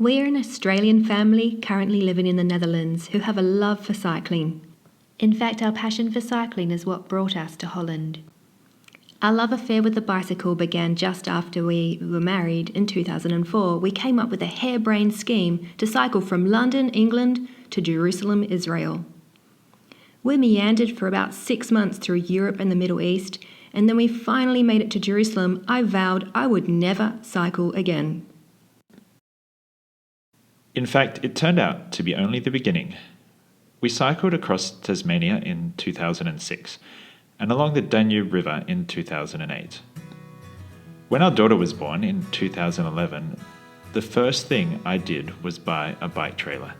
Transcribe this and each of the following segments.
We're an Australian family currently living in the Netherlands who have a love for cycling. In fact, our passion for cycling is what brought us to Holland. Our love affair with the bicycle began just after we were married in 2004. We came up with a harebrained scheme to cycle from London, England to Jerusalem, Israel. We meandered for about 6 months through Europe and the Middle East, and then we finally made it to Jerusalem. I vowed I would never cycle again. In fact, it turned out to be only the beginning. We cycled across Tasmania in 2006 and along the Danube River in 2008. When our daughter was born in 2011, the first thing I did was buy a bike trailer.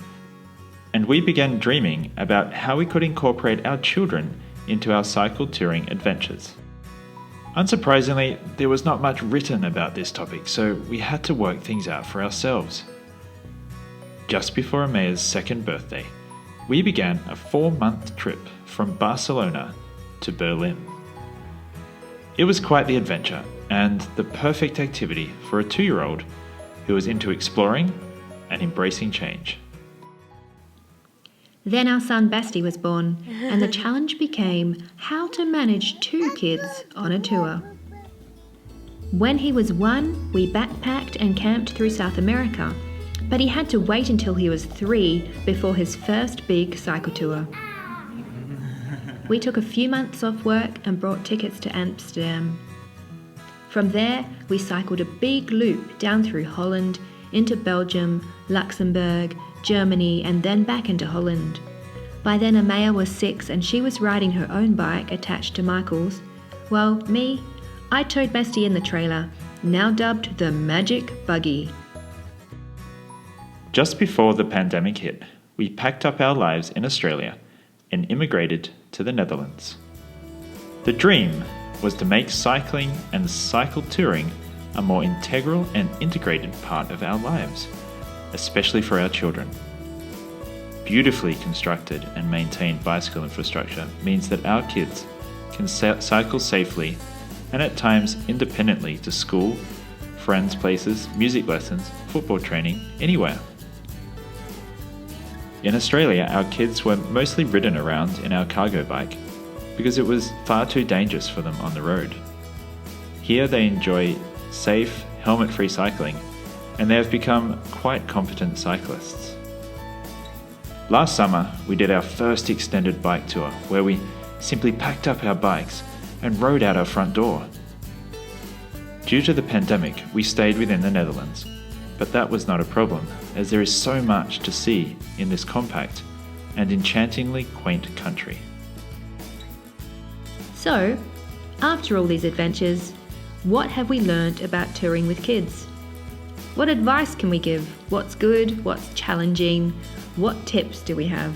And we began dreaming about how we could incorporate our children into our cycle touring adventures. Unsurprisingly, there was not much written about this topic, so we had to work things out for ourselves. Just before Amaya's second birthday, we began a 4-month trip from Barcelona to Berlin. It was quite the adventure and the perfect activity for a 2-year-old who was into exploring and embracing change. Then our son Basti was born, and the challenge became how to manage 2 kids on a tour. When he was 1, we backpacked and camped through South America, but he had to wait until he was 3 before his first big cycle tour. We took a few months off work and bought tickets to Amsterdam. From there, we cycled a big loop down through Holland, into Belgium, Luxembourg, Germany, and then back into Holland. By then Amaya was 6 and she was riding her own bike attached to Michael's. Well, me, I towed Basti in the trailer, now dubbed the Magic Buggy. Just before the pandemic hit, we packed up our lives in Australia and immigrated to the Netherlands. The dream was to make cycling and cycle touring a more integral and integrated part of our lives, especially for our children. Beautifully constructed and maintained bicycle infrastructure means that our kids can cycle safely and at times independently to school, friends' places, music lessons, football training, anywhere. In Australia, our kids were mostly ridden around in our cargo bike because it was far too dangerous for them on the road. Here they enjoy safe, helmet-free cycling, and they have become quite competent cyclists. Last summer, we did our first extended bike tour where we simply packed up our bikes and rode out our front door. Due to the pandemic, we stayed within the Netherlands, but that was not a problem as there is so much to see in this compact and enchantingly quaint country. So, after all these adventures, what have we learnt about touring with kids? What advice can we give? What's good? What's challenging? What tips do we have?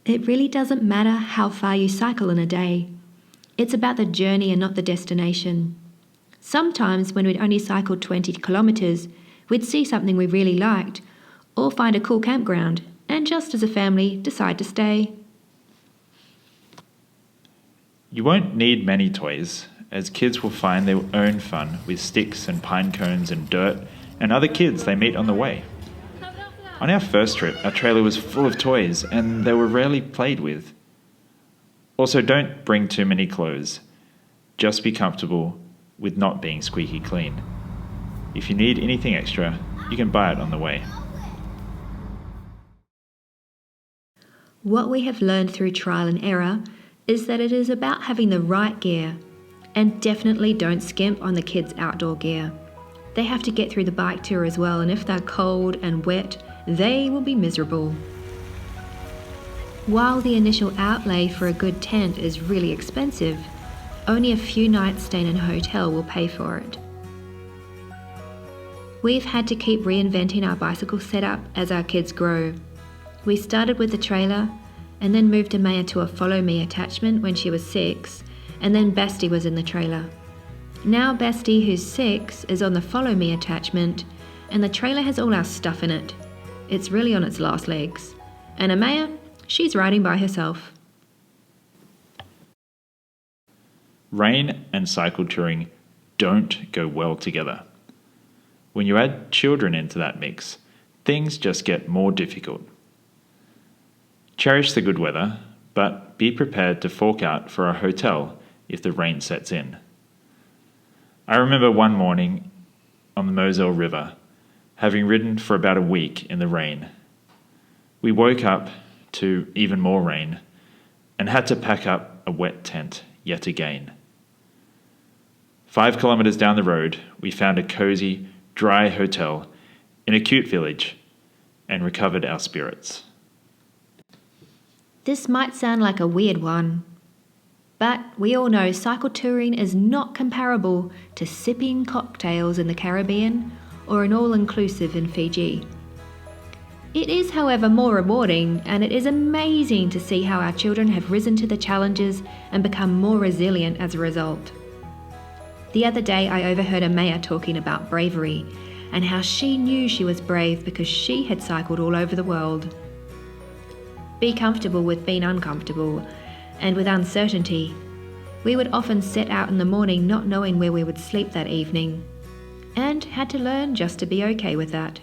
It really doesn't matter how far you cycle in a day. It's about the journey and not the destination. Sometimes when we'd only cycled 20 kilometres, we'd see something we really liked or find a cool campground and just as a family decide to stay. You won't need many toys, as kids will find their own fun with sticks and pine cones and dirt and other kids they meet on the way. On our first trip, our trailer was full of toys and they were rarely played with. Also, don't bring too many clothes. Just be comfortable with not being squeaky clean. If you need anything extra, you can buy it on the way. What we have learned through trial and error is that it is about having the right gear, and definitely don't skimp on the kids' outdoor gear. They have to get through the bike tour as well, and if they're cold and wet, they will be miserable. While the initial outlay for a good tent is really expensive, only a few nights staying in a hotel will pay for it. We've had to keep reinventing our bicycle setup as our kids grow. We started with the trailer and then moved Amaya to a Follow Me attachment when she was 6, and then Basti was in the trailer. Now Basti, who's 6, is on the Follow Me attachment, and the trailer has all our stuff in it. It's really on its last legs. And Amaya, she's riding by herself. Rain and cycle touring don't go well together. When you add children into that mix, things just get more difficult. Cherish the good weather, but be prepared to fork out for a hotel if the rain sets in. I remember one morning on the Moselle River, having ridden for about a week in the rain. We woke up to even more rain and had to pack up a wet tent yet again. 5 kilometres down the road, we found a cosy, dry hotel in a cute village and recovered our spirits. This might sound like a weird one, but we all know cycle touring is not comparable to sipping cocktails in the Caribbean or an all-inclusive in Fiji. It is, however, more rewarding, and it is amazing to see how our children have risen to the challenges and become more resilient as a result. The other day I overheard a Maya talking about bravery and how she knew she was brave because she had cycled all over the world. Be comfortable with being uncomfortable and with uncertainty. We would often set out in the morning not knowing where we would sleep that evening, and had to learn just to be okay with that.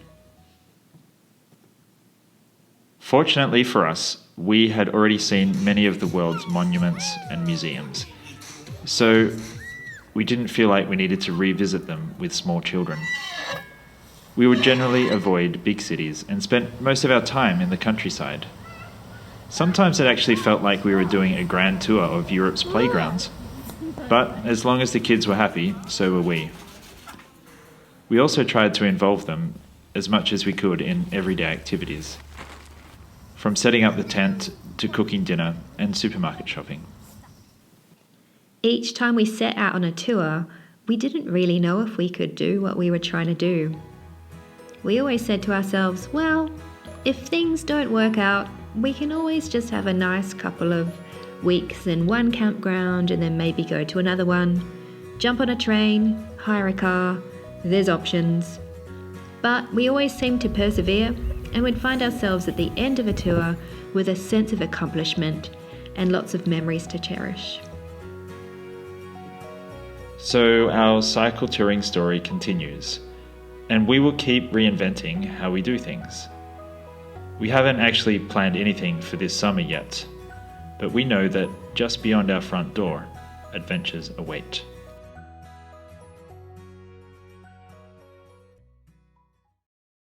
Fortunately for us, we had already seen many of the world's monuments and museums, so we didn't feel like we needed to revisit them with small children. We would generally avoid big cities and spent most of our time in the countryside. Sometimes it actually felt like we were doing a grand tour of Europe's playgrounds, but as long as the kids were happy, so were we. We also tried to involve them as much as we could in everyday activities, from setting up the tent to cooking dinner and supermarket shopping. Each time we set out on a tour, we didn't really know if we could do what we were trying to do. We always said to ourselves, well, if things don't work out, we can always just have a nice couple of weeks in one campground and then maybe go to another one, jump on a train, hire a car, there's options. But we always seemed to persevere and would find ourselves at the end of a tour with a sense of accomplishment and lots of memories to cherish. So our cycle touring story continues, and we will keep reinventing how we do things. We haven't actually planned anything for this summer yet, but we know that just beyond our front door, adventures await.